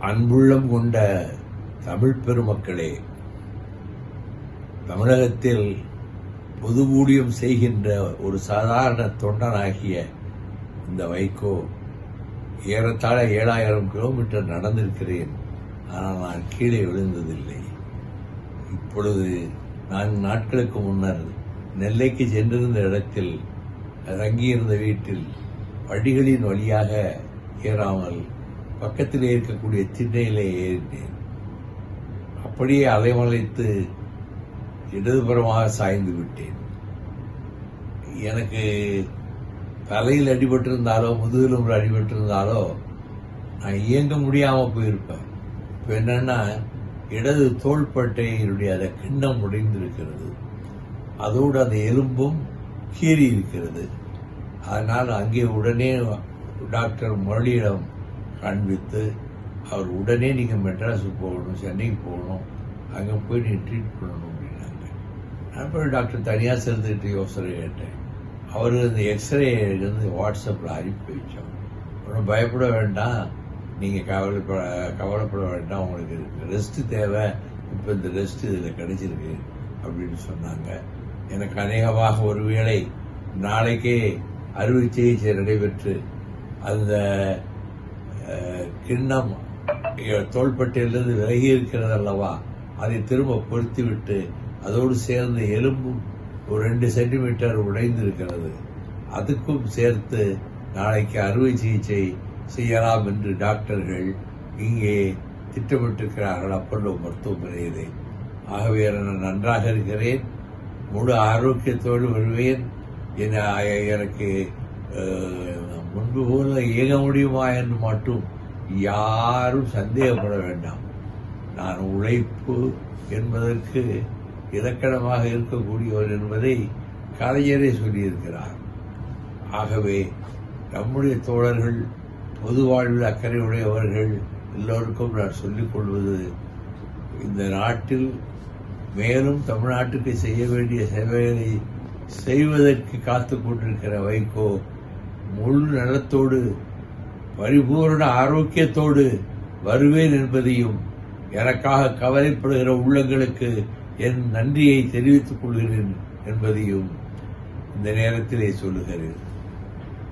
அன்புள்ளம் கொண்ட தமிழ் பெருமக்களே, தமிழகத்தில் பொது ஊழியம் செய்கின்ற ஒரு சாதாரண தொண்டனாகிய இந்த வைகோ ஏறத்தாழ 7000 கிலோமீட்டர் நடந்திருக்கிறேன். ஆனால் நான் கீழே விழுந்ததில்லை. இப்பொழுது 4 நாட்களுக்கு முன்னர் நெல்லைக்கு சென்றிருந்த இடத்தில் தங்கியிருந்த வீட்டில் படிகளின் வழியாக ஏறாமல் பக்கத்திலே இருக்கக்கூடிய திண்ணையிலே ஏறினேன். அப்படியே அலைமலைத்து இடதுபுறமாக சாய்ந்து விட்டேன். எனக்கு தலையில் அடிபட்டிருந்தாலோ முதுகெலும்பில் அடிபட்டிருந்தாலோ நான் இயங்க முடியாமல் போயிருப்பேன். இப்போ என்னன்னா, இடது தோள்பட்டையினுடைய அந்த கிண்ணம் உடைந்திருக்கிறது, அதோடு அந்த எலும்பும் கீறி இருக்கிறது. அதனால் அங்கே உடனே டாக்டர் முரளியிடம் காண்பித்து அவர் உடனே நீங்கள் மெட்ராஸுக்கு போகணும், சென்னைக்கு போகணும், அங்கே போய் நீ ட்ரீட் பண்ணணும் அப்படின்னாங்க. நான் போய் டாக்டர் தனியாக சேர்ந்துக்கிட்டு யோசனை கேட்டேன். அவர் இந்த எக்ஸ்ரே வந்து வாட்ஸ்அப்பில் அனுப்பி வச்சோம். ஒன்றும் பயப்பட வேண்டாம், நீங்கள் கவலைப்பட வேண்டாம், உங்களுக்கு ரெஸ்ட்டு தேவை, இப்போ இந்த ரெஸ்ட் இதில் கிடைச்சிருக்கு அப்படின்னு சொன்னாங்க. எனக்கு அநேகமாக ஒருவேளை நாளைக்கே அறுவை சிகிச்சை நடைபெற்று அந்த கிண்ணம் தோள்பட்டையிலிருந்து விலகி இருக்கிறது அல்லவா, அதை திரும்ப பொருத்திவிட்டு அதோடு சேர்ந்து எலும்பும் ஒரு 2 சென்டிமீட்டர் உடைந்திருக்கிறது, அதுக்கும் சேர்த்து நாளைக்கு அறுவை சிகிச்சை செய்யலாம் என்று டாக்டர்கள் இங்கே திட்டமிட்டிருக்கிறார்கள் அப்பல்லோ மருத்துவமனையிலே. ஆகவே நான் நன்றாக இருக்கிறேன், முழு ஆரோக்கியத்தோடு வருவேன். எனக்கு முன்பு போல இயங்க முடியுமா என்று மட்டும் யாரும் சந்தேகப்பட வேண்டாம். நான் உழைப்பு என்பதற்கு இலக்கணமாக இருக்கக்கூடியவர் என்பதை கலைஞரே சொல்லியிருக்கிறார். ஆகவே நம்முடைய தோழர்கள், பொது வாழ்வில் அக்கறை உடையவர்கள் எல்லோருக்கும் நான் சொல்லிக் கொள்வது, இந்த நாட்டில் மேலும் தமிழ்நாட்டுக்கு செய்ய வேண்டிய சேவைகளை செய்வதற்கு காத்துக் கொண்டிருக்கிற வைகோ முழு நலத்தோடு பரிபூர்ண ஆரோக்கியத்தோடு வருவேன் என்பதையும், எனக்காக கவலைப்படுகிற உள்ளங்களுக்கு என் நன்றியை தெரிவித்துக் கொள்கிறேன் என்பதையும் இந்த நேரத்திலே சொல்லுகிறேன்.